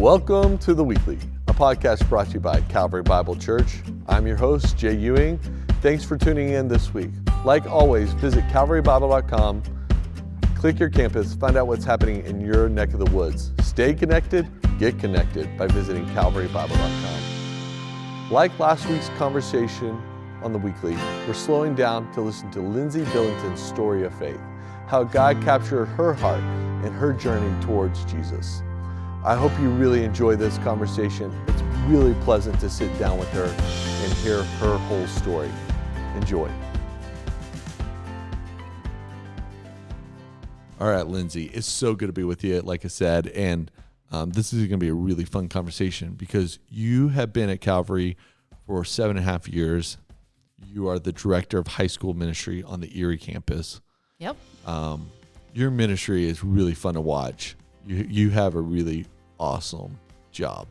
Welcome to The Weekly, a podcast brought to you by Calvary Bible Church. I'm your host, Jay Ewing. Thanks for tuning in this week. Like always, visit calvarybible.com, click your campus, find out what's happening in your neck of the woods. Stay connected, get connected by visiting calvarybible.com. Like last week's conversation on The Weekly, we're slowing down to listen to Lindsay Billington's story of faith, how God captured her heart in her journey towards Jesus. I hope you really enjoy this conversation. It's really pleasant to sit down with her and hear her whole story. Enjoy. All right, Lindsay, it's so good to be with you, like I said, and this is going to be a really fun conversation because you have been at Calvary for 7.5 years. You are the director of high school ministry on the Erie campus. Yep. Your ministry is really fun to watch. You have a really awesome job.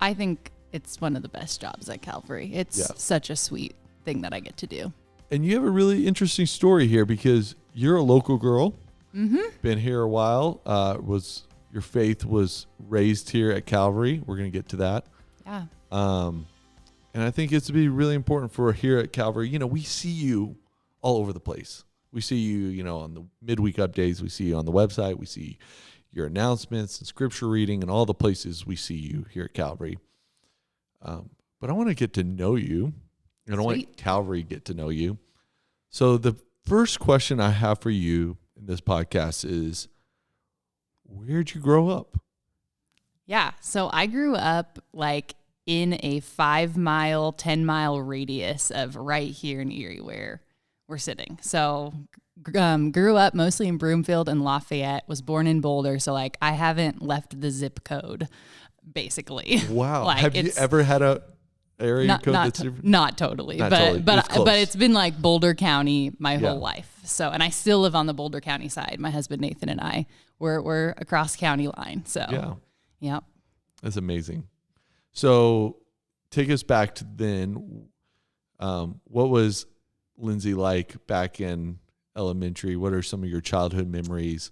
I think it's one of the best jobs at Calvary. It's such a sweet thing that I get to do. And you have a really interesting story here because you're a local girl. Mm-hmm. Been here a while. Your faith was raised here at Calvary. We're going to get to that. Yeah. And I think it's to be really important for here at Calvary. You know, we see you all over the place. We see you, on the midweek updates. We see you on the website. We see your announcements and scripture reading and all the places we see you here at Calvary. But I want to get to know you, and I want Calvary to get to know you. So the first question I have for you in this podcast is, where'd you grow up? Yeah, so I grew up in a 5-mile, 10-mile radius of right here in Erie where we're sitting. So grew up mostly in Broomfield and Lafayette, was born in Boulder. So I haven't left the zip code, basically. Wow. Have you ever had a area code that's not totally, but it's been Boulder County my whole life. So, and I still live on the Boulder County side. My husband, Nathan, and I, we're across county line. So yeah. That's amazing. So take us back to then. What was Lindsay like back in elementary? What are some of your childhood memories?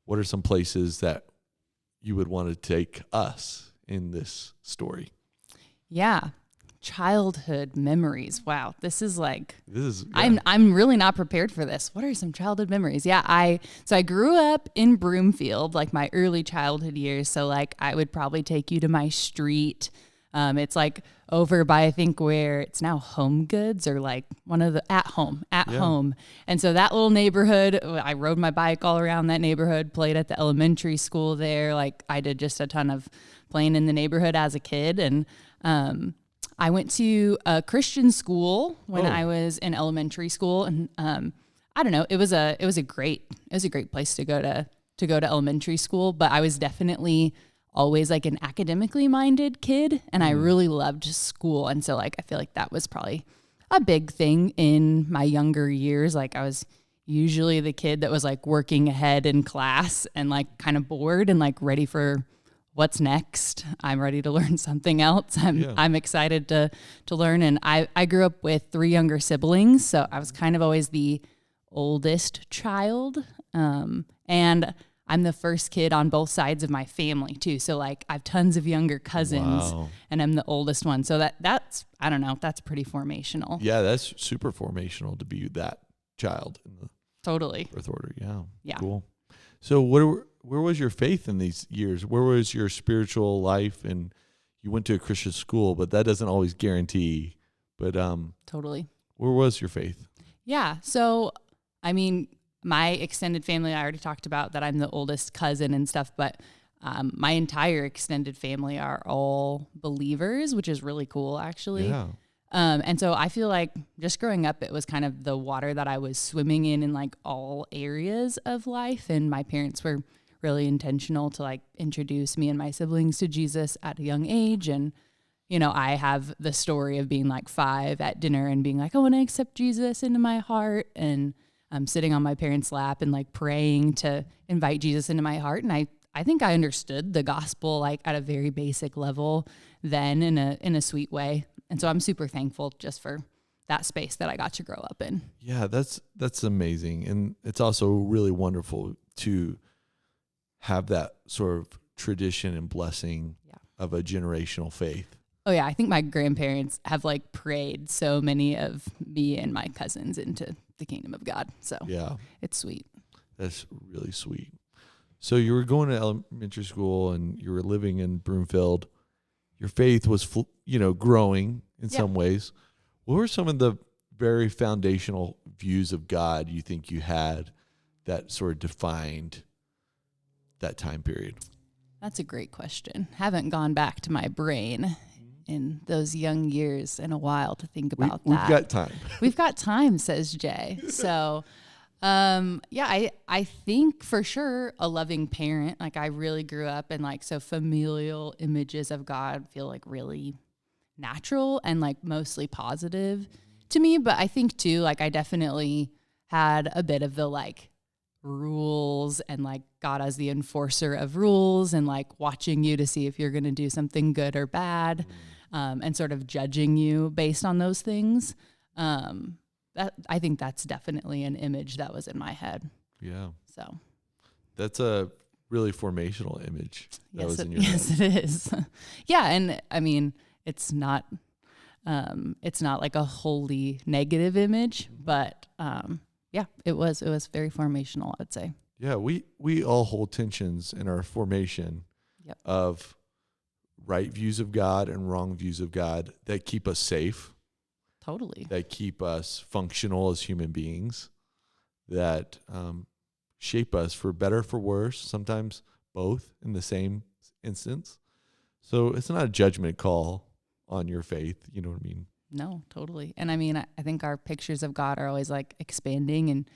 What are some places that you would want to take us in this story? Yeah. Childhood memories. Wow. I'm really not prepared for this. What are some childhood memories? Yeah. I grew up in Broomfield, my early childhood years. So I would probably take you to my street. It's over by, I think, where it's now Home Goods or one of the at home. And so that little neighborhood, I rode my bike all around that neighborhood, played at the elementary school there. I did just a ton of playing in the neighborhood as a kid. And, I went to a Christian school when I was in elementary school. And, I don't know, it was a great place to go to elementary school, but I was definitely always an academically minded kid, and I really loved school. And so I feel that was probably a big thing in my younger years. I was usually the kid that was working ahead in class and kind of bored and ready for what's next. I'm ready to learn something else. I'm excited to learn. And I grew up with 3 younger siblings, so I was kind of always the oldest child. And I'm the first kid on both sides of my family too. So I have tons of younger cousins. Wow. And I'm the oldest one. So that's, I don't know, that's pretty formational. Yeah, that's super formational to be that child in the birth order. Yeah. Cool. So where was your faith in these years? Where was your spiritual life? And you went to a Christian school, but that doesn't always guarantee. But totally. Where was your faith? Yeah. So, I mean, my extended family, I already talked about that I'm the oldest cousin and stuff, but my entire extended family are all believers, which is really cool, actually. Yeah. And so I feel just growing up, it was kind of the water that I was swimming in all areas of life. And my parents were really intentional to introduce me and my siblings to Jesus at a young age. And, I have the story of being 5 at dinner and being I want to accept Jesus into my heart. And I'm sitting on my parents' lap and praying to invite Jesus into my heart. And I think I understood the gospel at a very basic level then in a sweet way. And so I'm super thankful just for that space that I got to grow up in. Yeah, that's amazing. And it's also really wonderful to have that sort of tradition and blessing of a generational faith. Oh yeah, I think my grandparents have like prayed so many of me and my cousins into the kingdom of God. So yeah, it's sweet. That's really sweet. So you were going to elementary school and you were living in Broomfield. Your faith was, growing in some ways. What were some of the very foundational views of God you think you had that sort of defined that time period? That's a great question. Haven't gone back to my brain in those young years in a while to think about that. We've got time. We've got time, says Jay. So, I think for sure a loving parent. Like I really grew up in so familial images of God feel like really natural and like mostly positive to me. But I think too, I definitely had a bit of the rules and God as the enforcer of rules and watching you to see if you're going to do something good or bad, and sort of judging you based on those things. I think that's definitely an image that was in my head. Yeah. So that's a really formational image that was in your head. Yes, it is. Yeah. And I mean, it's not like a wholly negative image, but, it was very formational, I would say. Yeah. We all hold tensions in our formation of right views of God and wrong views of God that keep us safe. Totally. That keep us functional as human beings, that shape us for better, for worse, sometimes both in the same instance. So it's not a judgment call on your faith. You know what I mean? No, totally. And I mean, I think our pictures of God are always expanding and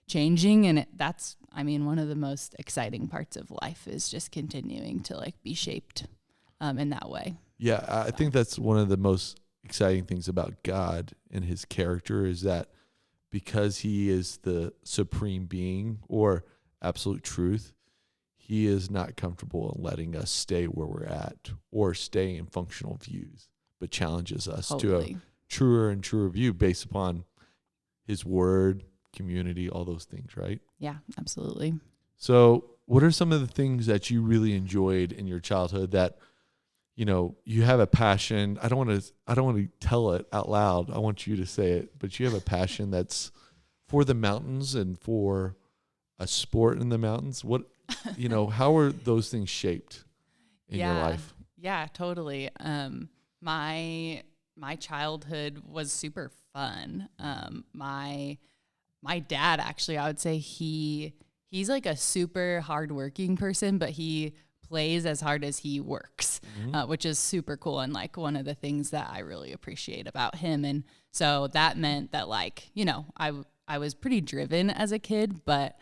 changing. And that's one of the most exciting parts of life is just continuing to be shaped in that way. Yeah, I think that's one of the most exciting things about God and his character is that because he is the supreme being or absolute truth, he is not comfortable in letting us stay where we're at or stay in functional views, but challenges us to a truer and truer view based upon his word, community, all those things, right? Yeah, absolutely. So what are some of the things that you really enjoyed in your childhood that you have a passion? I don't want to tell it out loud. I want you to say it, but you have a passion that's for the mountains and for a sport in the mountains. What, how are those things shaped in your life? Yeah, totally. My childhood was super fun. My dad, actually, I would say he's a super hardworking person, but he plays as hard as he works, which is super cool. And one of the things that I really appreciate about him. And so that meant that I was pretty driven as a kid, but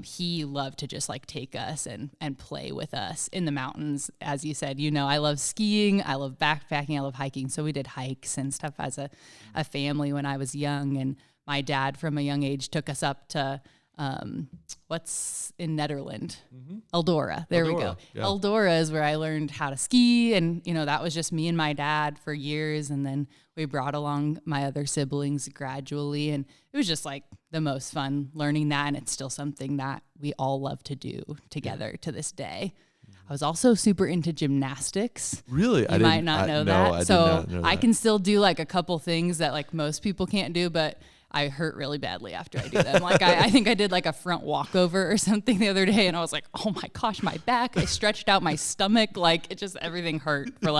he loved to just take us and play with us in the mountains. As you said, I love skiing, I love backpacking, I love hiking. So we did hikes and stuff as a family when I was young. And my dad from a young age took us up to what's in Netherlands? Eldora. There we go. Yeah. Eldora is where I learned how to ski. And, that was just me and my dad for years. And then we brought along my other siblings gradually. And it was just the most fun learning that. And it's still something that we all love to do together to this day. I was also super into gymnastics. Really? You might not know that. I so did not know that. I can still do a couple things that most people can't do, but I hurt really badly after I do them. I think I did a front walkover or something the other day, and I was like, oh my gosh, my back. I stretched out my stomach. It just, everything hurt for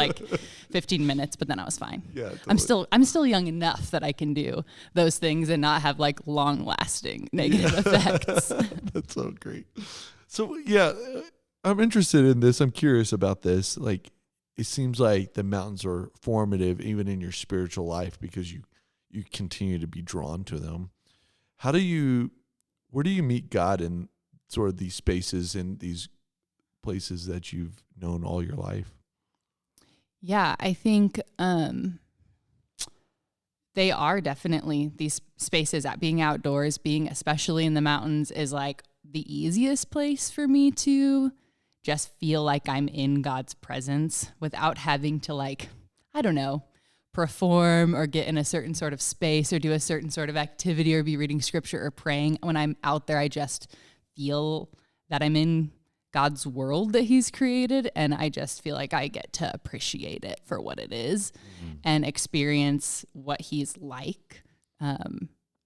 15 minutes, but then I was fine. Yeah, totally. I'm still young enough that I can do those things and not have long lasting negative effects. That's so great. So yeah, I'm interested in this. I'm curious about this. It seems like the mountains are formative even in your spiritual life because you continue to be drawn to them. Where do you meet God in sort of these spaces and these places that you've known all your life? Yeah, I think they are definitely these spaces at being outdoors, being especially in the mountains is the easiest place for me to just feel like I'm in God's presence without having to I don't know, perform or get in a certain sort of space or do a certain sort of activity or be reading scripture or praying. When I'm out there, I just feel that I'm in God's world that he's created. And I just feel like I get to appreciate it for what it is and experience what he's like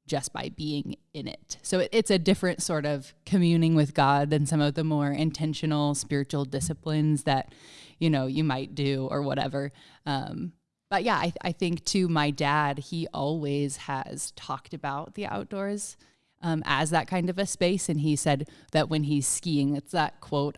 just by being in it. So it's a different sort of communing with God than some of the more intentional spiritual disciplines that, you might do or whatever. But yeah, I think too, my dad, he always has talked about the outdoors as that kind of a space. And he said that when he's skiing, it's that quote,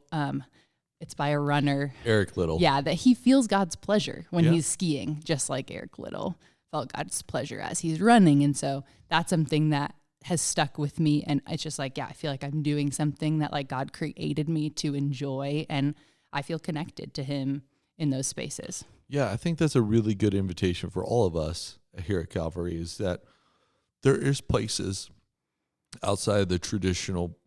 it's by a runner, Eric Little. Yeah, that he feels God's pleasure when he's skiing, just like Eric Little felt God's pleasure as he's running. And so that's something that has stuck with me. And it's just like, I feel like I'm doing something that like God created me to enjoy. And I feel connected to him in those spaces. Yeah, I think that's a really good invitation for all of us here at Calvary, is that there is places outside of the traditional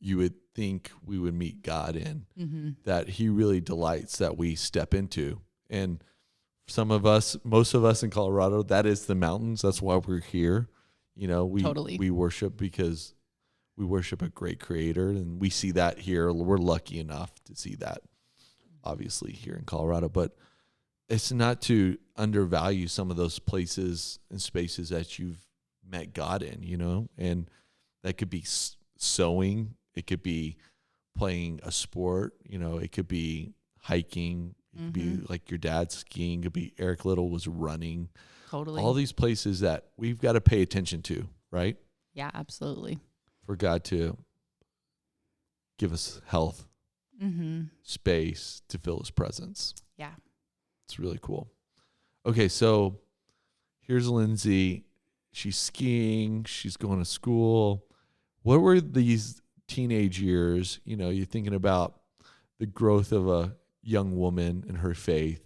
you would think we would meet God in, that he really delights that we step into. And some of us, most of us in Colorado, that is the mountains. That's why we're here. We worship because we worship a great creator, and we see that here. We're lucky enough to see that, obviously, here in Colorado. But it's not to undervalue some of those places and spaces that you've met God in, and that could be sewing. It could be playing a sport, it could be hiking. It could be like your dad skiing. It could be Eric Little was running. Totally. All these places that we've got to pay attention to, right? Yeah, absolutely. For God to give us health, space to feel his presence. Yeah. It's really cool. Okay, so here's Lindsay. She's skiing. She's going to school. What were these teenage years? You're thinking about the growth of a young woman and her faith,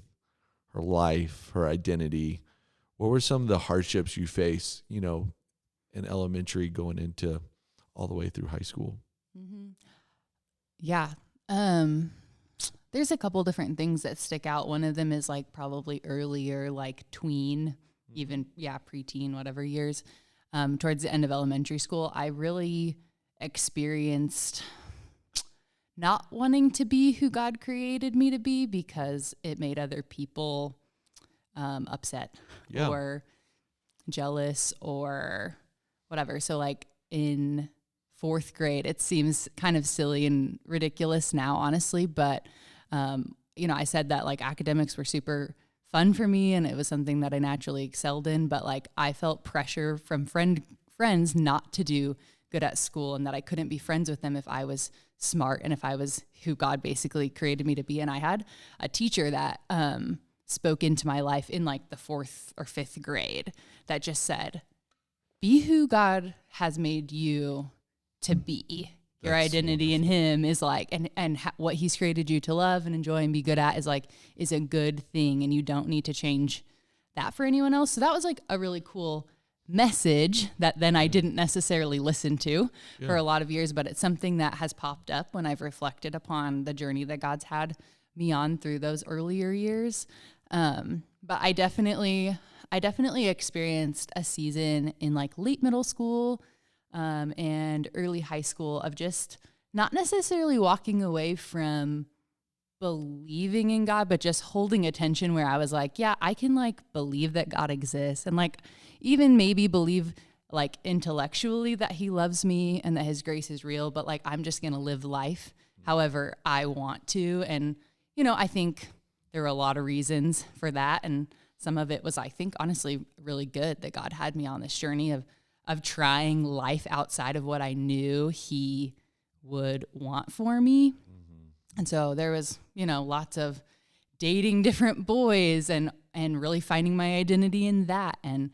her life, her identity. What were some of the hardships you face, in elementary going into all the way through high school? Yeah. There's a couple different things that stick out. One of them is like probably earlier, like tween, even, preteen, whatever years. Towards the end of elementary school, I really experienced not wanting to be who God created me to be because it made other people upset or jealous or whatever. So like in fourth grade, it seems kind of silly and ridiculous now, honestly, but I said that like academics were super fun for me and it was something that I naturally excelled in, but like I felt pressure from friends not to do good at school and that I couldn't be friends with them if I was smart and if I was who God basically created me to be. And I had a teacher that spoke into my life in like the fourth or fifth grade that just said, be who God has made you to be. Your identity in him is like, and what he's created you to love and enjoy and be good at is a good thing. And you don't need to change that for anyone else. So that was like a really cool message that then I didn't necessarily listen to for a lot of years, but it's something that has popped up when I've reflected upon the journey that God's had me on through those earlier years. But I definitely experienced a season in like late middle school and early high school of just not necessarily walking away from believing in God, but just holding attention where I was like, yeah, I can like believe that God exists and like even maybe believe like intellectually that he loves me and that his grace is real, but like I'm just going to live life however I want to. And, I think there were a lot of reasons for that. And some of it was, I think, honestly, really good that God had me on this journey of trying life outside of what I knew he would want for me. And so there was, lots of dating different boys and really finding my identity in that and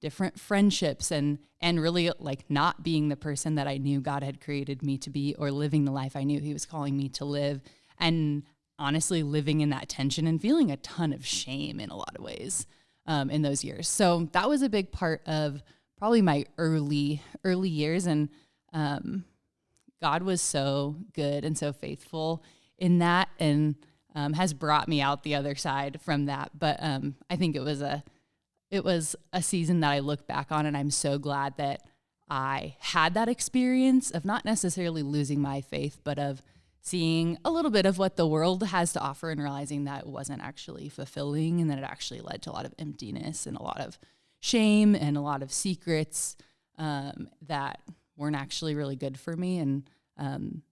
different friendships and really like not being the person that I knew God had created me to be or living the life I knew he was calling me to live. And honestly, living in that tension and feeling a ton of shame in a lot of ways in those years. So that was a big part of probably my early years. And God was so good and so faithful in that and has brought me out the other side from that. But I think it was a season that I look back on and I'm so glad that I had that experience of not necessarily losing my faith, but of seeing a little bit of what the world has to offer and realizing that it wasn't actually fulfilling, and that it actually led to a lot of emptiness and a lot of shame and a lot of secrets that weren't actually really good for me. And I'm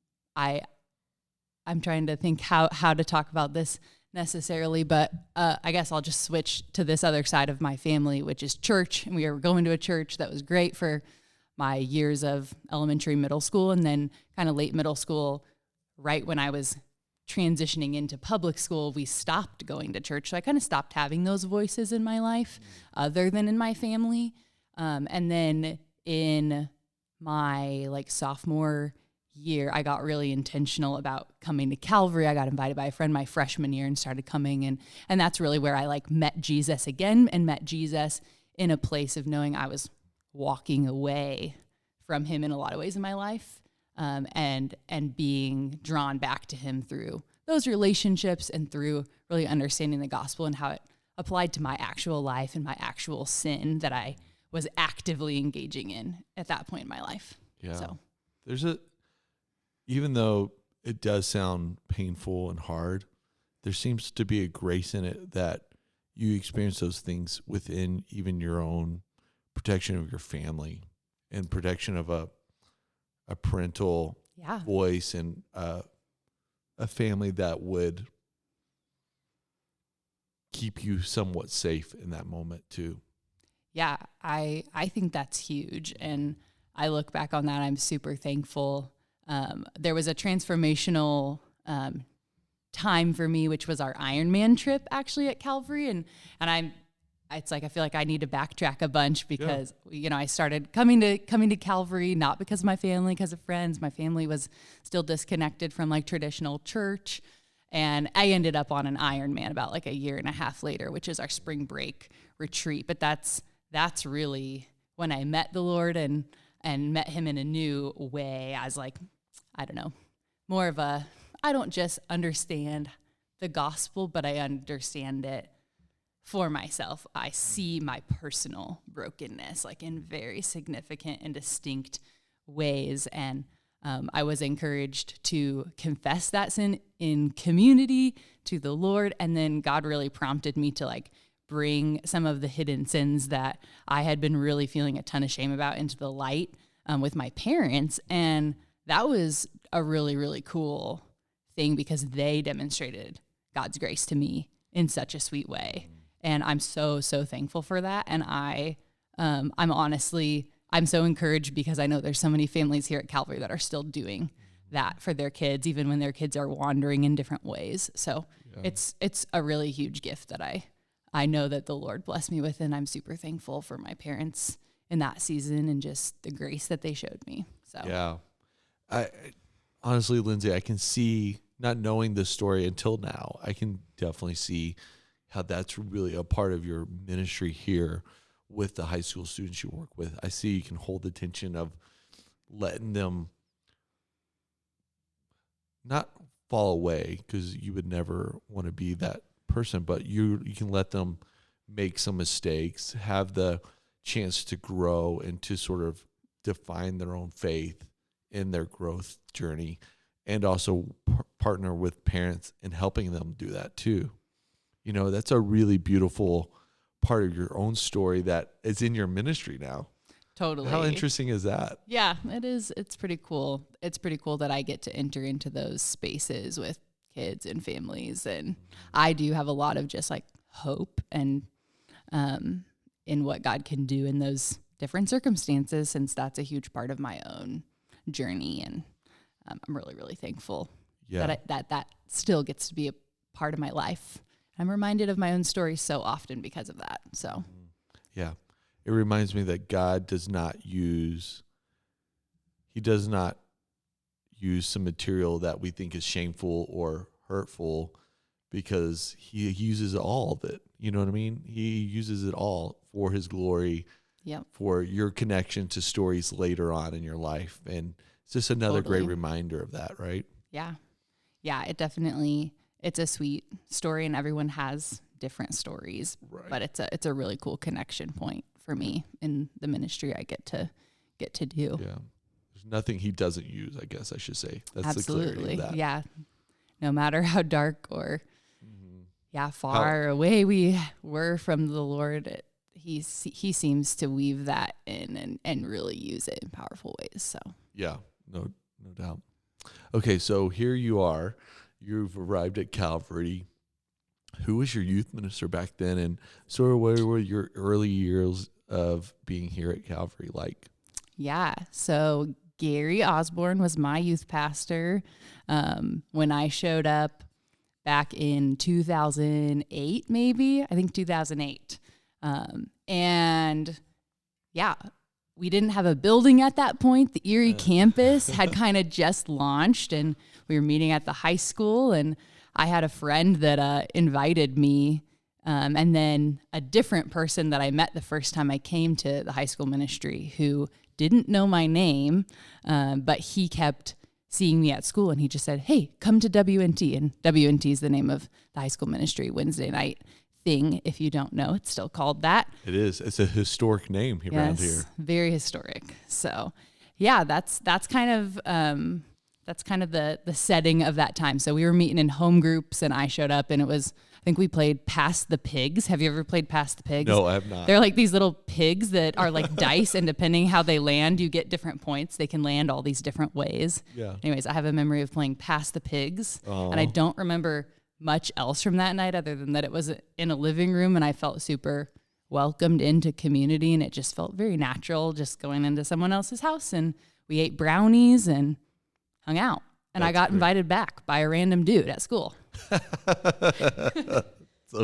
trying to think how to talk about this necessarily, but I guess I'll just switch to this other side of my family, which is church. And we were going to a church that was great for my years of elementary, middle school, and then kind of late middle school, right when I was transitioning into public school, we stopped going to church. So I kind of stopped having those voices in my life other than in my family. And then in my like sophomore year, I got really intentional about coming to Calvary. I got invited by a friend my freshman year and started coming. And that's really where I like met Jesus again, and met Jesus in a place of knowing I was walking away from him in a lot of ways in my life. And being drawn back to him through those relationships and through really understanding the gospel and how it applied to my actual life and my actual sin that I was actively engaging in at that point in my life. Yeah. So even though it does sound painful and hard, there seems to be a grace in it that you experience those things within even your own protection of your family and protection of a parental voice and a family that would keep you somewhat safe in that moment too. Yeah, I think that's huge. And I look back on that, I'm super thankful. There was a transformational time for me, which was our Ironman trip actually at Calvary. And it's like I feel like I need to backtrack a bunch because I started coming to Calvary not because of my family, because of friends. My family was still disconnected from like traditional church, and I ended up on an Ironman about like a year and a half later, which is our spring break retreat. But that's really when I met the Lord and met him in a new way. As like, I don't know, more of a, I don't just understand the gospel, but I understand it for myself. I see my personal brokenness like in very significant and distinct ways. And I was encouraged to confess that sin in community to the Lord. And then God really prompted me to like bring some of the hidden sins that I had been really feeling a ton of shame about into the light with my parents. And that was a really, really cool thing because they demonstrated God's grace to me in such a sweet way. And I'm so, so thankful for that. And I'm so encouraged because I know there's so many families here at Calvary that are still doing that for their kids, even when their kids are wandering in different ways. So it's a really huge gift that I know that the Lord blessed me with. And I'm super thankful for my parents in that season and just the grace that they showed me. So yeah, I honestly, Lindsay, I can see, not knowing this story until now, I can definitely see how that's really a part of your ministry here with the high school students you work with. I see you can hold the tension of letting them not fall away, because you would never want to be that person, but you can let them make some mistakes, have the chance to grow and to sort of define their own faith in their growth journey, and also partner with parents in helping them do that too. That's a really beautiful part of your own story that is in your ministry now. Totally. How interesting is that? Yeah, it is. It's pretty cool. It's pretty cool that I get to enter into those spaces with kids and families. And I do have a lot of just like hope and in what God can do in those different circumstances, since that's a huge part of my own journey. And I'm really, really thankful that still gets to be a part of my life. I'm reminded of my own story so often because of that. So, yeah, it reminds me that God does not use some material that we think is shameful or hurtful, because he uses all of it. You know what I mean? He uses it all for his glory, for your connection to stories later on in your life. And it's just another great reminder of that, right? Yeah. Yeah, it's a sweet story, and everyone has different stories, right? But it's a really cool connection point for me in the ministry I get to do. Yeah. There's nothing he doesn't use, I guess I should say. That's Absolutely. the clarity of that. Yeah. No matter how dark or far away we were from the Lord, he seems to weave that in and really use it in powerful ways. So yeah, no doubt. Okay, so here you are. You've arrived at Calvary. Who was your youth minister back then, and sort of what were your early years of being here at Calvary like? Yeah, so Gary Osborne was my youth pastor when I showed up back in 2008, maybe. I think 2008. And yeah, we didn't have a building at that point. The Erie campus had kind of just launched, and we were meeting at the high school, and I had a friend that invited me, and then a different person that I met the first time I came to the high school ministry who didn't know my name, but he kept seeing me at school, and he just said, "Hey, come to WNT." And WNT is the name of the high school ministry Wednesday night thing. If you don't know, it's still called that. It is. It's a historic name around here. Very historic. So yeah, that's kind of the setting of that time. So we were meeting in home groups, and I showed up, and I think we played Pass the Pigs. Have you ever played Pass the Pigs? No, I have not. They're like these little pigs that are like dice, and depending how they land, you get different points. They can land all these different ways. Yeah. Anyways, I have a memory of playing Pass the Pigs, and I don't remember much else from that night other than that it was in a living room, and I felt super welcomed into community, and it just felt very natural just going into someone else's house, and we ate brownies and hung out. And I got invited back by a random dude at school.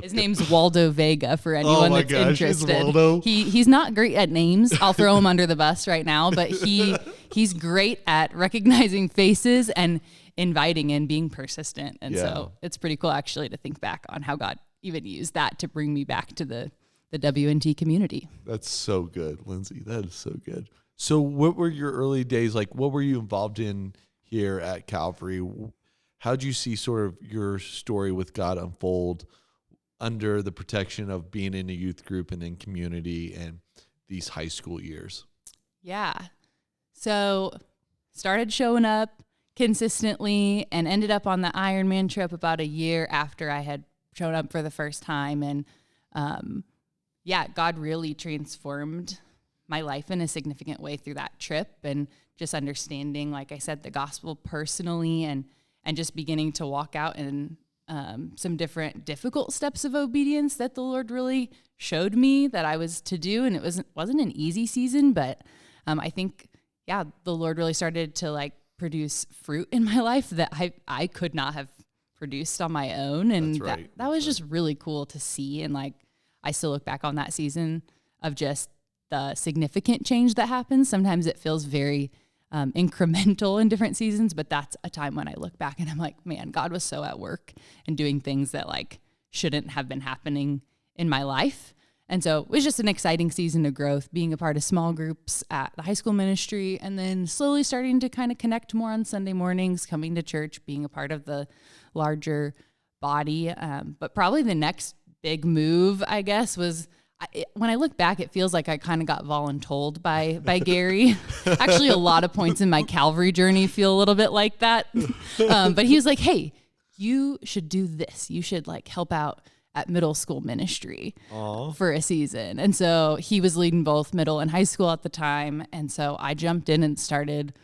His name's Waldo Vega, for anyone that's interested. He's not great at names. I'll throw him under the bus right now, but he's great at recognizing faces and inviting and being persistent. And so it's pretty cool actually to think back on how God even used that to bring me back to the WNT community. That's so good, Lindsay. That is so good. So what were your early days like? What were you involved in here at Calvary? How'd you see sort of your story with God unfold under the protection of being in a youth group and in community and these high school years? Yeah. So started showing up consistently and ended up on the Ironman trip about a year after I had shown up for the first time. And God really transformed my life in a significant way through that trip, and just understanding, like I said, the gospel personally, and just beginning to walk out in some different difficult steps of obedience that the Lord really showed me that I was to do. And it wasn't an easy season, but I think, the Lord really started to like produce fruit in my life that I could not have produced on my own. And that was just really cool to see. And like, I still look back on that season of just the significant change that happens. Sometimes it feels very incremental in different seasons, but that's a time when I look back and I'm like, man, God was so at work and doing things that like shouldn't have been happening in my life. And so it was just an exciting season of growth, being a part of small groups at the high school ministry, and then slowly starting to kind of connect more on Sunday mornings, coming to church, being a part of the larger body. But probably the next big move, I guess, was when I look back, it feels like I kind of got voluntold by Gary. Actually, a lot of points in my Calvary journey feel a little bit like that. But he was like, "Hey, you should do this. You should like help out at middle school ministry for a season." And so he was leading both middle and high school at the time. And so I jumped in and started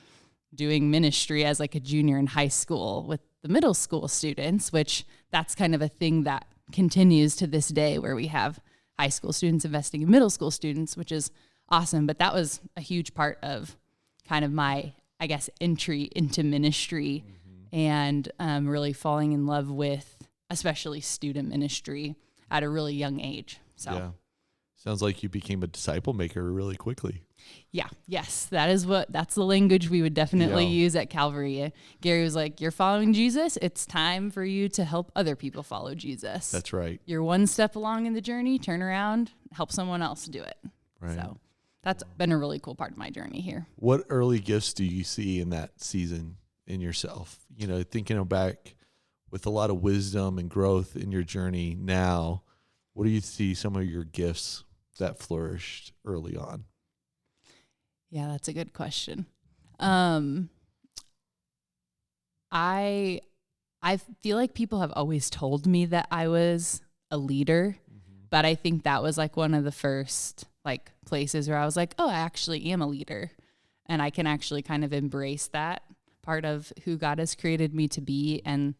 doing ministry as like a junior in high school with the middle school students, which that's kind of a thing that continues to this day, where we have high school students investing in middle school students, which is awesome. But that was a huge part of kind of my, I guess, entry into ministry, and really falling in love with especially student ministry at a really young age. So yeah. Sounds like you became a disciple maker really quickly. Yes, that's the language we would definitely use at Calvary. Gary was like, "You're following Jesus. It's time for you to help other people follow Jesus." That's right. You're one step along in the journey, turn around, help someone else do it. Right. So that's been a really cool part of my journey here. What early gifts do you see in that season in yourself? You know, thinking back with a lot of wisdom and growth in your journey now, what do you see some of your gifts that flourished early on? Yeah, that's a good question. I feel like people have always told me that I was a leader, but I think that was like one of the first like places where I was like, oh, I actually am a leader, and I can actually kind of embrace that part of who God has created me to be, and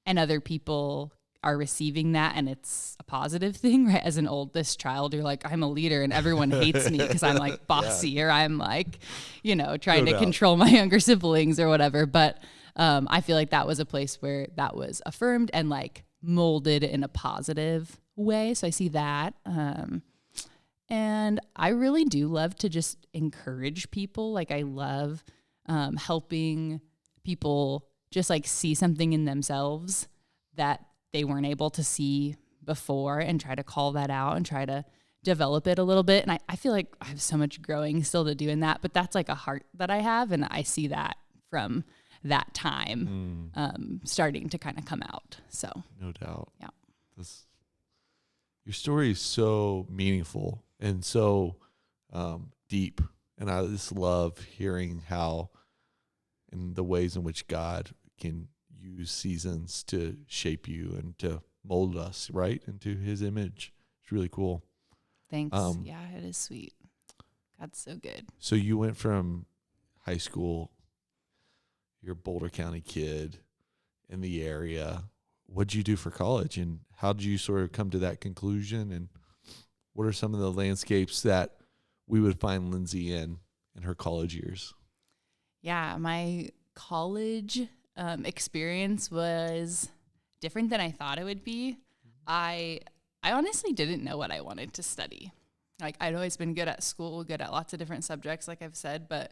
other people are reving that, and it's a positive thing, right? As an oldest child, you're like, I'm a leader and everyone hates me because I'm like bossy or I'm like, trying to control my younger siblings or whatever. But I feel like that was a place where that was affirmed and like molded in a positive way. So I see that. And I really do love to just encourage people. Like I love helping people just like see something in themselves that they weren't able to see before, and try to call that out and try to develop it a little bit. And I feel like I have so much growing still to do in that, but that's like a heart that I have. And I see that from that time starting to kind of come out. So no doubt. Yeah. Your story is so meaningful and so deep. And I just love hearing how and the ways in which God can use seasons to shape you and to mold us right into his image. It's really cool. Thanks. Yeah, it is sweet. God's so good. So you went from high school, you're a Boulder County kid in the area. What'd you do for college, and how did you sort of come to that conclusion, and what are some of the landscapes that we would find Lindsay in her college years? Yeah, my college experience was different than I thought it would be. I honestly didn't know what I wanted to study. Like I'd always been good at school, good at lots of different subjects, like I've said, but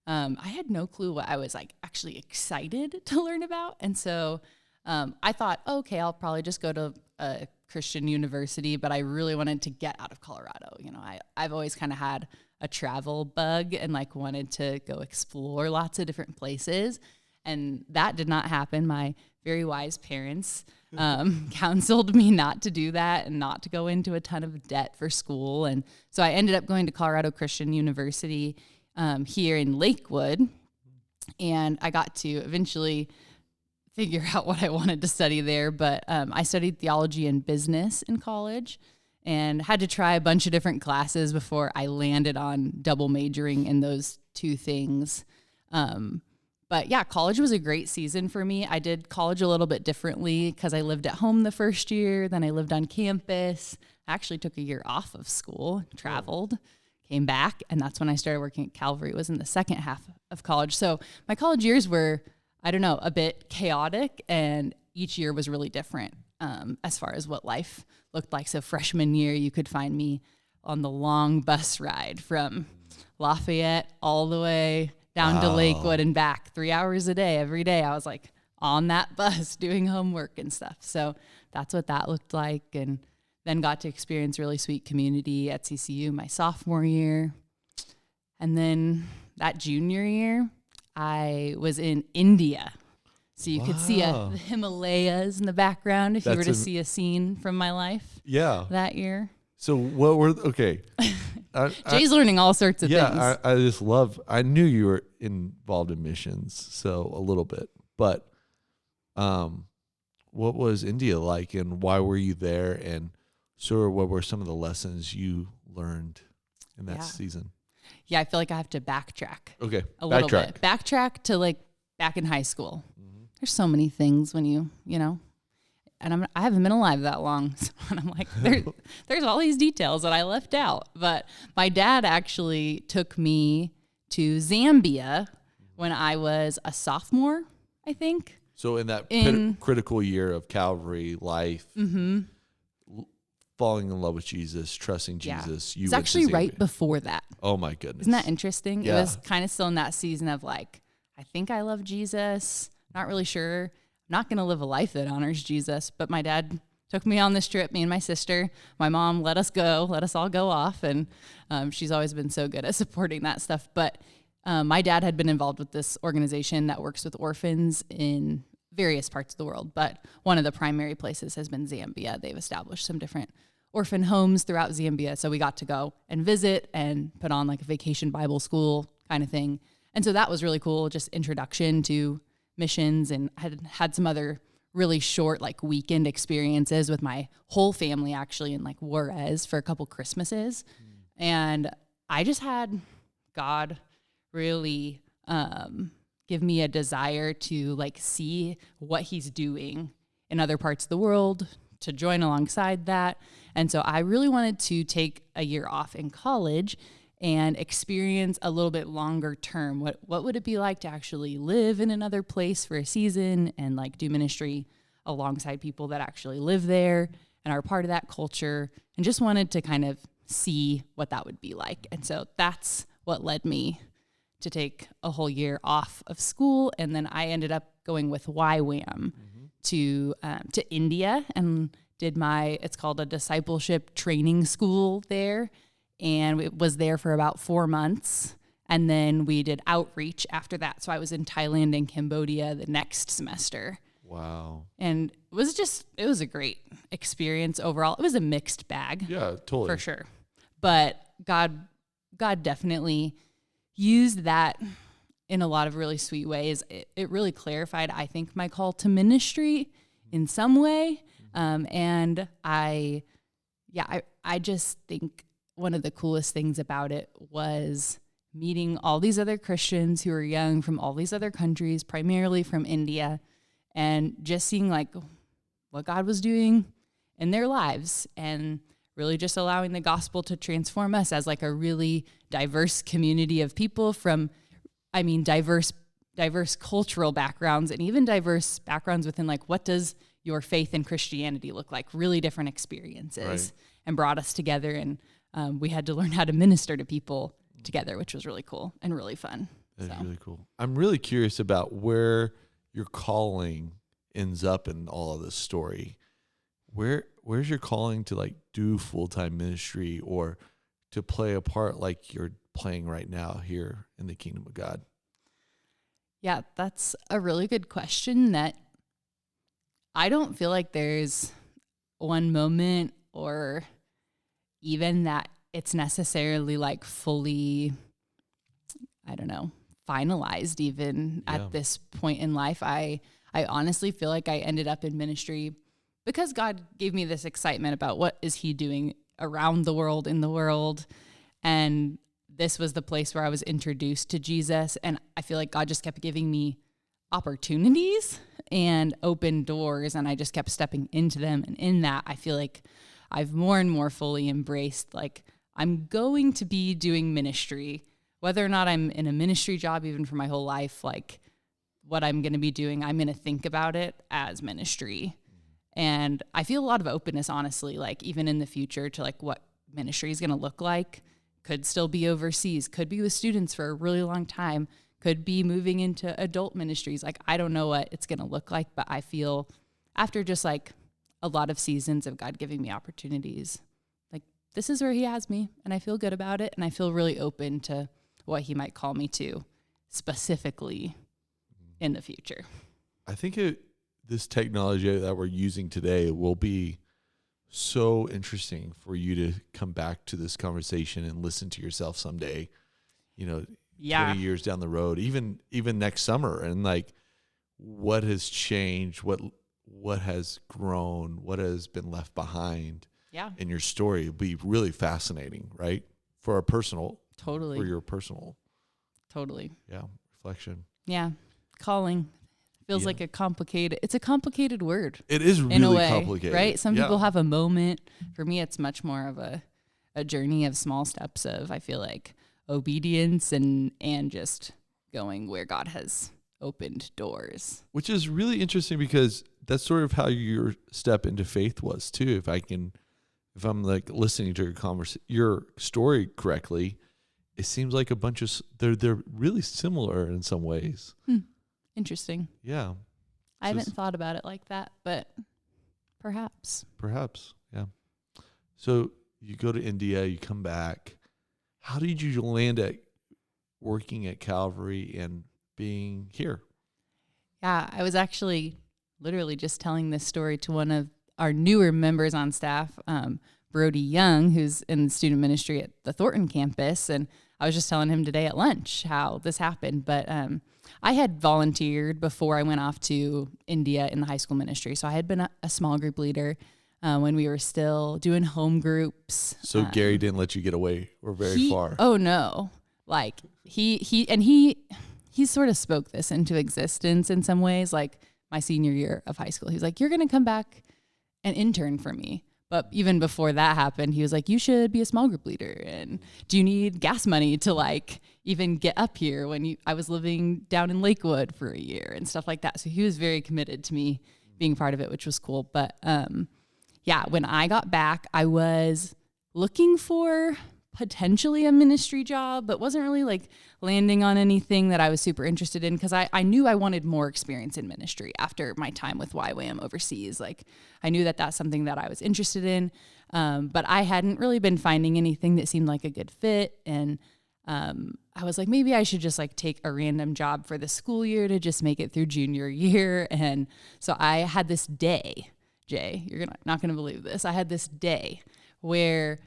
I had no clue what I was like actually excited to learn about. And so I thought, okay, I'll probably just go to a Christian university, but I really wanted to get out of Colorado. I've always kind of had a travel bug and like wanted to go explore lots of different places. And that did not happen. My very wise parents counseled me not to do that and not to go into a ton of debt for school. And so I ended up going to Colorado Christian University here in Lakewood. And I got to eventually figure out what I wanted to study there. But I studied theology and business in college and had to try a bunch of different classes before I landed on double majoring in those two things. But yeah, college was a great season for me. I did college a little bit differently because I lived at home the first year, then I lived on campus. I actually took a year off of school, traveled, came back, and that's when I started working at Calvary. It was in the second half of college. So my college years were, I don't know, a bit chaotic, and each year was really different as far as what life looked like. So freshman year, you could find me on the long bus ride from Lafayette all the way down to Lakewood and back 3 hours a day, every day. I was like on that bus doing homework and stuff. So that's what that looked like. And then got to experience really sweet community at CCU my sophomore year. And then that junior year, I was in India. So you could see the Himalayas in the background if you were to see a scene from my life that year. So what were, okay. Jay's learning all sorts of things. Yeah, I just love, I knew you were involved in missions, so a little bit. But what was India like, and why were you there, and sort of what were some of the lessons you learned in that season? Yeah, I feel like I have to backtrack. Okay, a little bit. Backtrack to like back in high school. Mm-hmm. There's so many things when you know, and I haven't been alive that long, so I'm like, there's all these details that I left out. But my dad actually took me to Zambia when I was a sophomore, I think. So in that critical year of Calvary life, falling in love with Jesus, trusting Jesus. It's actually right before that. Oh my goodness. Isn't that interesting? Yeah. It was kind of still in that season of like, I think I love Jesus. Not really sure. I'm not going to live a life that honors Jesus. But my dad took me on this trip, me and my sister. My mom let us all go off. And she's always been so good at supporting that stuff. But my dad had been involved with this organization that works with orphans in various parts of the world. But one of the primary places has been Zambia. They've established some different orphan homes throughout Zambia. So we got to go and visit and put on like a vacation Bible school kind of thing. And so that was really cool, just introduction to missions, and had some other really short like weekend experiences with my whole family actually in like Juarez for a couple Christmases. And I just had God really give me a desire to like see what he's doing in other parts of the world, to join alongside that. And so I really wanted to take a year off in college and experience a little bit longer term. What would it be like to actually live in another place for a season and like do ministry alongside people that actually live there and are part of that culture, and just wanted to kind of see what that would be like. And so that's what led me to take a whole year off of school. And then I ended up going with YWAM to India and did it's called a discipleship training school there. And it was there for about 4 months. And then we did outreach after that. So I was in Thailand and Cambodia the next semester. Wow. And it was a great experience overall. It was a mixed bag. Yeah, totally. For sure. But God definitely used that in a lot of really sweet ways. It really clarified, I think, my call to ministry in some way. And I just think one of the coolest things about it was meeting all these other Christians who are young from all these other countries, primarily from India, and just seeing like what God was doing in their lives, and really just allowing the gospel to transform us as like a really diverse community of people from, diverse cultural backgrounds, and even diverse backgrounds within like, what does your faith in Christianity look like? Really different experiences, right. And brought us together. And we had to learn how to minister to people together, which was really cool and really fun. That's really cool. I'm really curious about where your calling ends up in all of this story. Where's your calling to like do full-time ministry or to play a part like you're playing right now here in the kingdom of God? Yeah, that's a really good question that I don't feel like there's one moment or even that it's necessarily like fully, I don't know, finalized even at this point in life. I honestly feel like I ended up in ministry because God gave me this excitement about what is he doing around the world, in the world. And this was the place where I was introduced to Jesus. And I feel like God just kept giving me opportunities and open doors, and I just kept stepping into them. And in that, I feel like I've more and more fully embraced, like, I'm going to be doing ministry, whether or not I'm in a ministry job, even for my whole life, like what I'm going to be doing, I'm going to think about it as ministry. And I feel a lot of openness, honestly, like even in the future to like what ministry is going to look like. Could still be overseas, could be with students for a really long time, could be moving into adult ministries. Like, I don't know what it's going to look like, but I feel after just like a lot of seasons of God giving me opportunities, like this is where he has me, and I feel good about it. And I feel really open to what he might call me to specifically in the future. I think this technology that we're using today will be so interesting for you to come back to this conversation and listen to yourself someday, 20 years down the road, even next summer, and like what has changed, what has grown, what has been left behind in your story. It'll be really fascinating, right? For our personal, totally, for your personal, totally, reflection. Yeah, calling. Feels like it's a complicated word. It is really in a way, complicated. Right? Some people have a moment. For me, it's much more of a journey of small steps of, I feel like, obedience and just going where God has opened doors. Which is really interesting because that's sort of how your step into faith was too. If I'm like listening to your story correctly, it seems like a bunch of, they're really similar in some ways. Interesting. Yeah. I haven't thought about it like that, but perhaps. Yeah. So you go to India, you come back. How did you land at working at Calvary and being here? Yeah, I was actually literally just telling this story to one of our newer members on staff, Brody Young, who's in the student ministry at the Thornton campus. And I was just telling him today at lunch how this happened. But I had volunteered before I went off to India in the high school ministry. So I had been a small group leader when we were still doing home groups. So Gary didn't let you get away or very far. Oh no. Like he sort of spoke this into existence in some ways. Like my senior year of high school, he was like, you're going to come back and intern for me. But even before that happened, he was like, you should be a small group leader. And do you need gas money to like even get up here when I was living down in Lakewood for a year and stuff like that. So he was very committed to me being part of it, which was cool. But yeah, when I got back, I was looking for potentially a ministry job, but wasn't really like landing on anything that I was super interested in because I knew I wanted more experience in ministry after my time with YWAM overseas. Like I knew that that's something that I was interested in, but I hadn't really been finding anything that seemed like a good fit. And I was like, maybe I should just like take a random job for the school year to just make it through junior year. And so I had this day, Jay, you're not going to believe this. I had this day where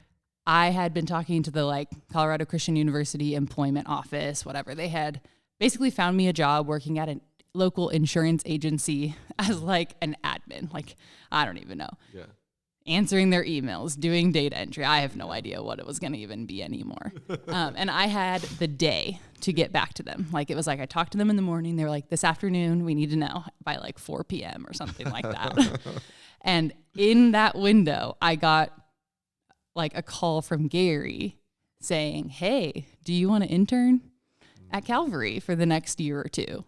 I had been talking to the like Colorado Christian University employment office, whatever. They had basically found me a job working at a local insurance agency as like an admin. Like, I don't even know. Yeah. Answering their emails, doing data entry. I have no idea what it was going to even be anymore. And I had the day to get back to them. Like, it was like I talked to them in the morning. They were like, this afternoon, we need to know by like 4 p.m. or something like that. And in that window, I got like a call from Gary saying, hey, do you want to intern at Calvary for the next year or two?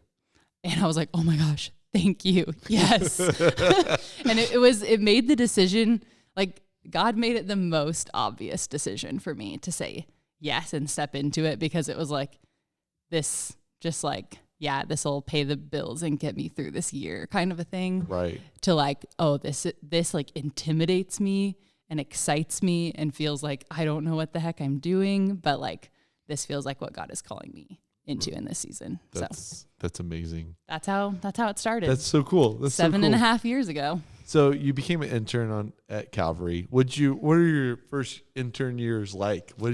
And I was like, oh my gosh, thank you. Yes. And it made the decision, like God made it the most obvious decision for me to say yes and step into it because it was like this, just like, yeah, this will pay the bills and get me through this year kind of a thing. Right. To like, oh, this like intimidates me and excites me and feels like I don't know what the heck I'm doing, but like this feels like what God is calling me into in this season. That's amazing. That's how it started. That's so cool. That's 7.5 years ago. So you became an intern at Calvary. What are your first intern years like? What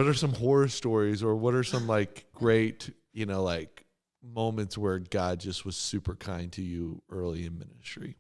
are some horror stories or what are some like great, like moments where God just was super kind to you early in ministry?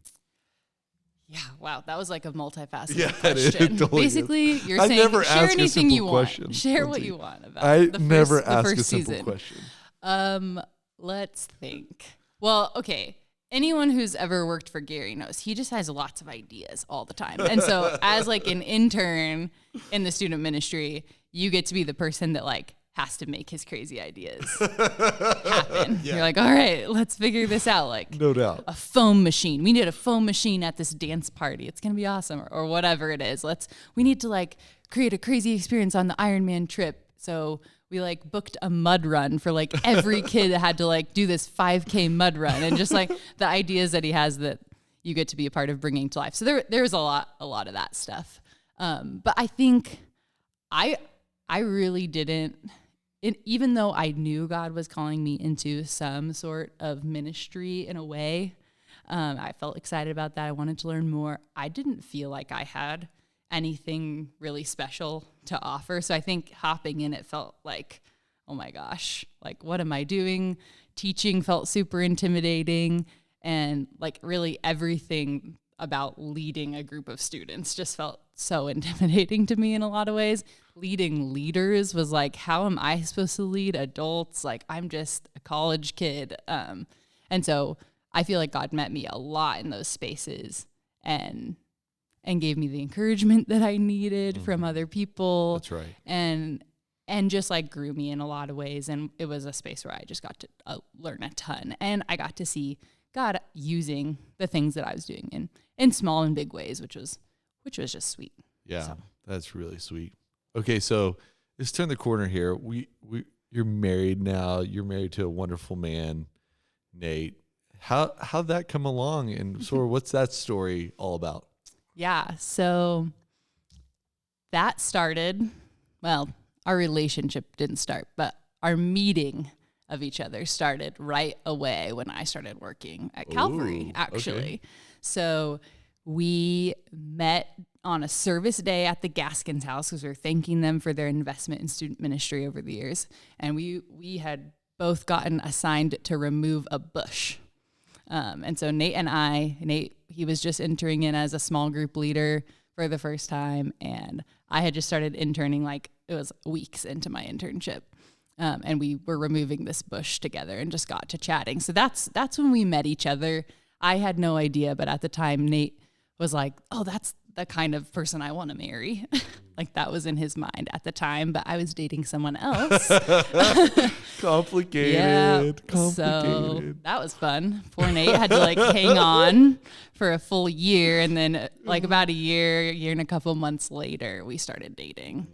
Yeah, wow, that was like a multifaceted question. It totally Basically, is. You're I saying never share ask anything you question, want. Share Lindsay. what you want about never the ask first a simple season. question. Let's think. Well, okay. Anyone who's ever worked for Gary knows he just has lots of ideas all the time. And so as like an intern in the student ministry, you get to be the person that like has to make his crazy ideas happen. Yeah. You're like, all right, let's figure this out. Like, no doubt. A foam machine. We need a foam machine at this dance party. It's going to be awesome or whatever it is. We need to like create a crazy experience on the Ironman trip. So we like booked a mud run for like every kid that had to like do this 5K mud run and just like the ideas that he has that you get to be a part of bringing to life. So there's a lot of that stuff. But I think I really didn't, even though I knew God was calling me into some sort of ministry in a way, I felt excited about that. I wanted to learn more. I didn't feel like I had anything really special to offer. So I think hopping in, it felt like, oh my gosh, like what am I doing? Teaching felt super intimidating. And like really everything about leading a group of students just felt so intimidating to me in a lot of ways. Leading leaders was like, how am I supposed to lead adults? Like I'm just a college kid. And so I feel like God met me a lot in those spaces and gave me the encouragement that I needed from other people. That's right. And just like grew me in a lot of ways. And it was a space where I just got to learn a ton. And I got to see God using the things that I was doing in small and big ways, which was just sweet. Yeah, so. That's really sweet. Okay, so let's turn the corner here. You're married now. You're married to a wonderful man, Nate. How'd that come along? And sort of what's that story all about? Yeah, so that started, well, our relationship didn't start, but our meeting of each other started right away when I started working at Calvary, actually. Okay. So we met on a service day at the Gaskins house because we were thanking them for their investment in student ministry over the years. And we had both gotten assigned to remove a bush. And so Nate, he was just entering in as a small group leader for the first time. And I had just started interning, like it was weeks into my internship. And we were removing this bush together and just got to chatting. So that's when we met each other. I had no idea, but at the time Nate was like, oh, that's the kind of person I want to marry. Like that was in his mind at the time, but I was dating someone else. Complicated. Yeah. So that was fun. Poor Nate had to like hang on for a full year. And then like about a year and a couple months later, we started dating.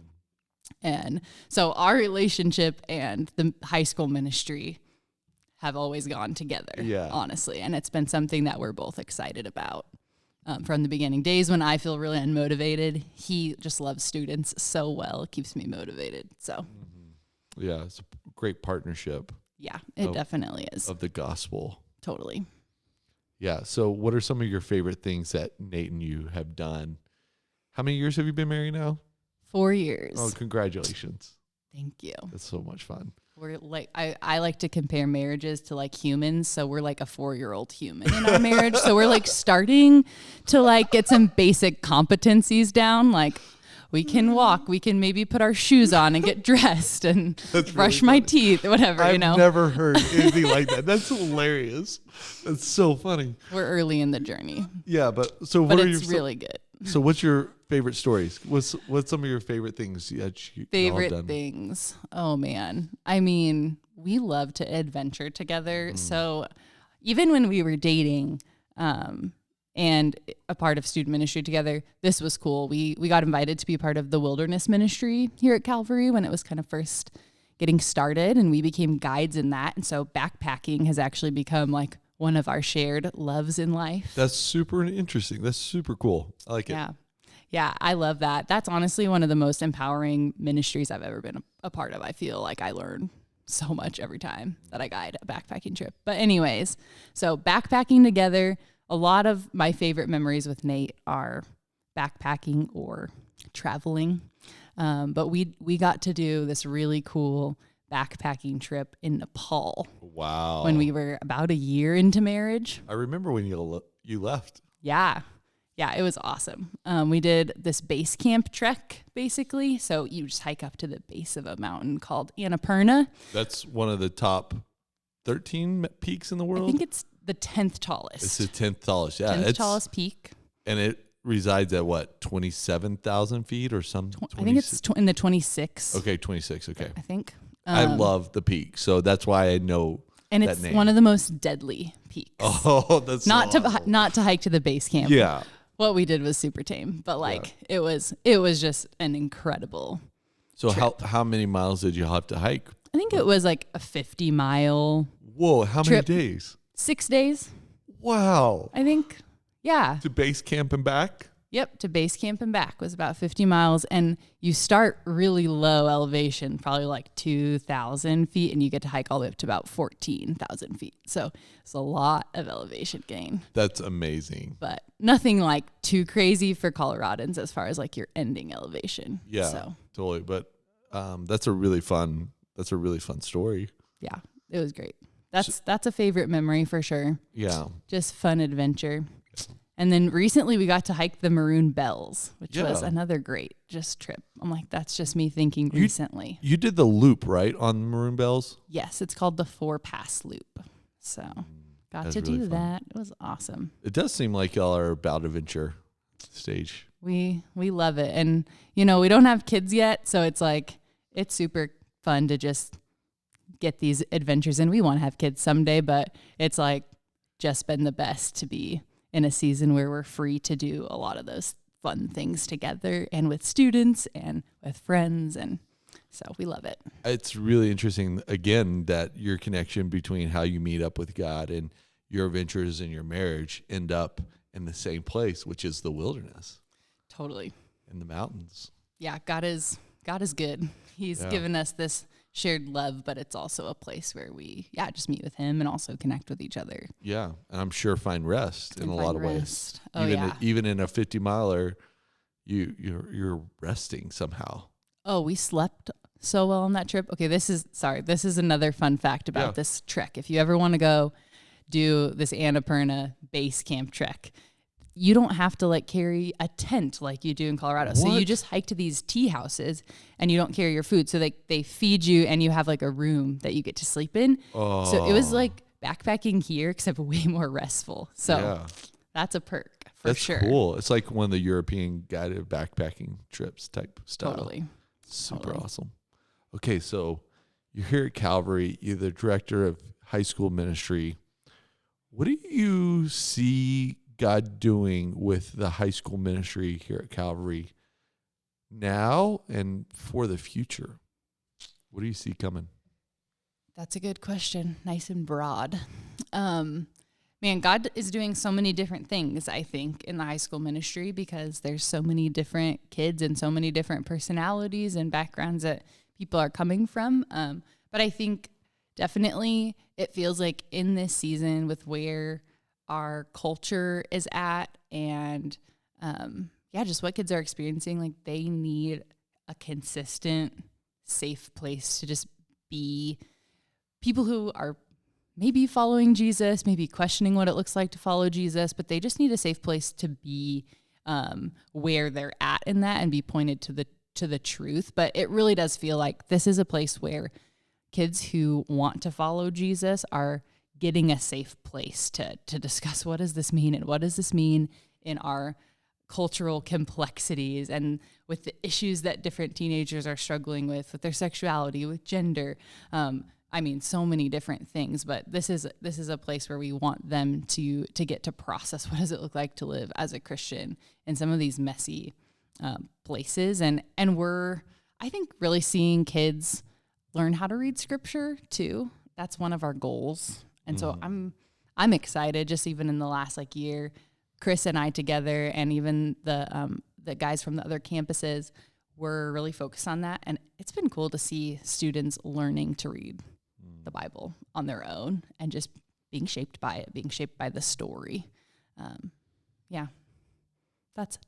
And so our relationship and the high school ministry have always gone together, honestly. And it's been something that we're both excited about. From the beginning days when I feel really unmotivated, he just loves students so well. It keeps me motivated. So, yeah, it's a great partnership. Yeah, it definitely is. Of the gospel. Totally. Yeah. So what are some of your favorite things that Nate and you have done? How many years have you been married now? 4 years. Oh, congratulations. Thank you. That's so much fun. We're like, I like to compare marriages to like humans. So we're like a 4-year-old human in our marriage. So we're like starting to like get some basic competencies down. Like we can walk, we can maybe put our shoes on and get dressed and brush my teeth, whatever, I've never heard anything like that. That's hilarious. That's so funny. We're early in the journey. Yeah, but it's really good. So what's your favorite stories? What's some of your favorite things that you favorite all done? Things? Oh man. I mean, we love to adventure together. So even when we were dating, and a part of student ministry together, this was cool. We got invited to be part of the wilderness ministry here at Calvary when it was kind of first getting started, and we became guides in that. And so backpacking has actually become like one of our shared loves in life. That's super interesting. That's super cool. I like it. Yeah, I love that. That's honestly one of the most empowering ministries I've ever been a part of. I feel like I learn so much every time that I guide a backpacking trip. But anyways, so backpacking together, a lot of my favorite memories with Nate are backpacking or traveling. But we got to do this really cool backpacking trip in Nepal. Wow. When we were about a year into marriage. I remember when you left. Yeah. Yeah, it was awesome. We did this base camp trek, basically. So you just hike up to the base of a mountain called Annapurna. That's one of the top 13 peaks in the world? I think it's the 10th tallest. It's the 10th tallest, yeah. 10th tallest peak. And it resides at what, 27,000 feet or some? I think it's in the 26. Okay, 26, okay. I think. I love the peak, so that's why I know and it's one of the most deadly peaks. Oh, that's not to hike to the base camp. Yeah. What we did was super tame, but it was just an incredible trip. How many miles did you have to hike? I think it was like a 50-mile. Whoa, how many days? 6 days. Wow. I think, yeah. To base camp and back? Yep, to base camp and back was about 50 miles. And you start really low elevation, probably like 2,000 feet, and you get to hike all the way up to about 14,000 feet. So it's a lot of elevation gain. That's amazing. But nothing like too crazy for Coloradans as far as like your ending elevation. Yeah, totally. But that's a really fun story. Yeah, it was great. That's a favorite memory for sure. Yeah. Just fun adventure. And then recently we got to hike the Maroon Bells, which was another great trip. I'm like, that's just me thinking recently. You did the loop, right, on Maroon Bells? Yes, it's called the 4-Pass Loop. So got to do that. It was awesome. It does seem like y'all are about adventure stage. We love it. And, we don't have kids yet, so it's like, it's super fun to just get these adventures in. We want to have kids someday, but it's like just been the best to be in a season where we're free to do a lot of those fun things together and with students and with friends. And so we love it. It's really interesting, again, that your connection between how you meet up with God and your adventures in your marriage end up in the same place, which is the wilderness. Totally. In the mountains. Yeah, God is good. He's given us this shared love, but it's also a place where we, just meet with him and also connect with each other. Yeah. And I'm sure find rest in a lot of ways. Oh, even in a 50 miler, you're resting somehow. Oh, we slept so well on that trip. Okay, this is another fun fact about this trek. If you ever want to go do this Annapurna base camp trek, you don't have to carry a tent like you do in Colorado. What? So you just hike to these tea houses and you don't carry your food. So they feed you and you have a room that you get to sleep in. Oh. So it was backpacking here, except way more restful. So that's a perk for sure. That's cool. It's like one of the European guided backpacking trips type style. Totally. Super awesome. Okay, so you're here at Calvary. You're the director of high school ministry. What do you see God doing with the high school ministry here at Calvary now and for the future? What do you see coming? That's a good question. Nice and broad. Man, God is doing so many different things, I think, in the high school ministry because there's so many different kids and so many different personalities and backgrounds that people are coming from. But I think definitely it feels like in this season with where our culture is at and just what kids are experiencing, they need a consistent, safe place to just be people who are maybe following Jesus, maybe questioning what it looks like to follow Jesus, but they just need a safe place to be where they're at in that and be pointed to the truth. But it really does feel like this is a place where kids who want to follow Jesus are getting a safe place to discuss what does this mean and what does this mean in our cultural complexities and with the issues that different teenagers are struggling with their sexuality, with gender. So many different things, but this is a place where we want them to get to process what does it look like to live as a Christian in some of these messy places. And we're, I think, really seeing kids learn how to read scripture too. That's one of our goals. And so I'm excited just even in the last year, Chris and I together and even the guys from the other campuses, we're really focused on that. And it's been cool to see students learning to read the Bible on their own and just being shaped by it, being shaped by the story. That's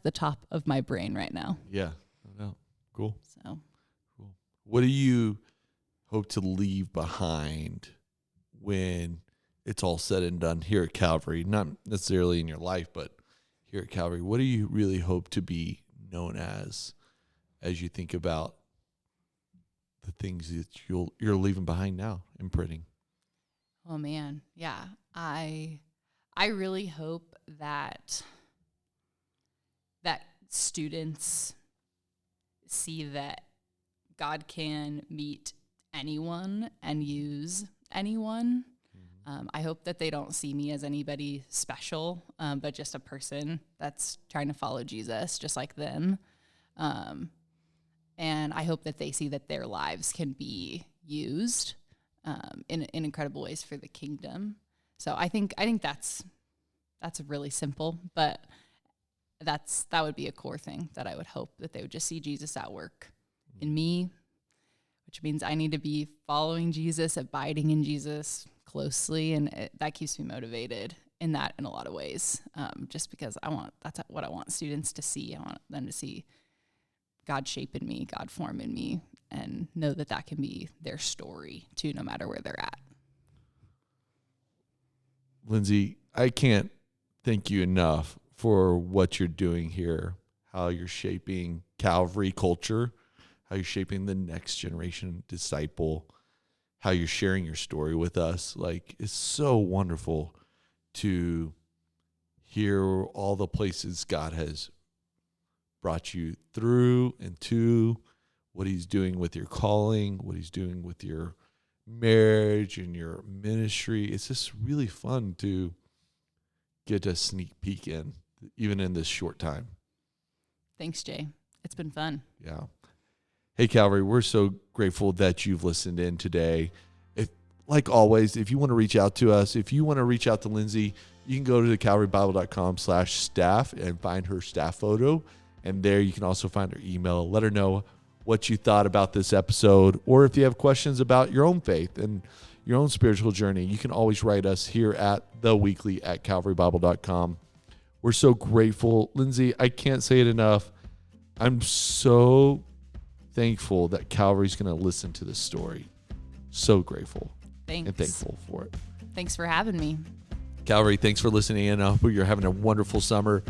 the top of my brain right now. Yeah. No. Cool. So cool. What do you hope to leave behind when it's all said and done here at Calvary? Not necessarily in your life, but here at Calvary. What do you really hope to be known as you think about the things that you're leaving behind now, imprinting? Oh man, yeah. I really hope that students see that God can meet anyone and use anyone. I hope that they don't see me as anybody special, but just a person that's trying to follow Jesus just like them. And I hope that they see that their lives can be used in incredible ways for the kingdom. So I think that's really simple, but that would be a core thing that I would hope that they would just see Jesus at work in me, which means I need to be following Jesus, abiding in Jesus closely, and that keeps me motivated in a lot of ways. Just because that's what I want students to see. I want them to see God shaping me, God forming me, and know that can be their story too, no matter where they're at. Lindsay, I can't thank you enough for what you're doing here, how you're shaping Calvary culture, how you're shaping the next generation disciple, how you're sharing your story with us. It's so wonderful to hear all the places God has brought you through and to, what he's doing with your calling, what he's doing with your marriage and your ministry. It's just really fun to get a sneak peek in, even in this short time. Thanks, Jay. It's been fun. Yeah. Hey, Calvary, we're so grateful that you've listened in today. Like always, if you want to reach out to us, if you want to reach out to Lindsay, you can go to calvarybible.com/staff and find her staff photo. And there you can also find her email. Let her know what you thought about this episode, or if you have questions about your own faith and your own spiritual journey, you can always write us here at theweekly@calvarybible.com. We're so grateful. Lindsay, I can't say it enough. I'm so thankful that Calvary's going to listen to this story. So grateful. Thanks. And thankful for it. Thanks for having me. Calvary, thanks for listening in. I hope you're having a wonderful summer.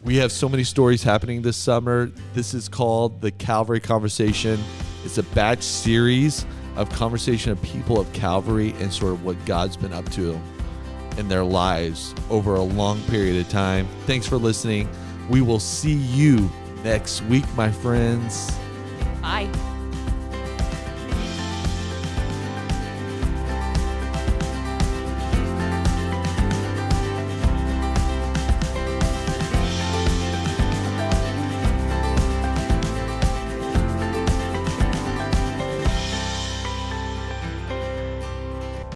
We have so many stories happening this summer. This is called the Calvary Conversation. It's a batch series of conversation of people of Calvary and sort of what God's been up to in their lives over a long period of time. Thanks for listening. We will see you next week, my friends. Bye.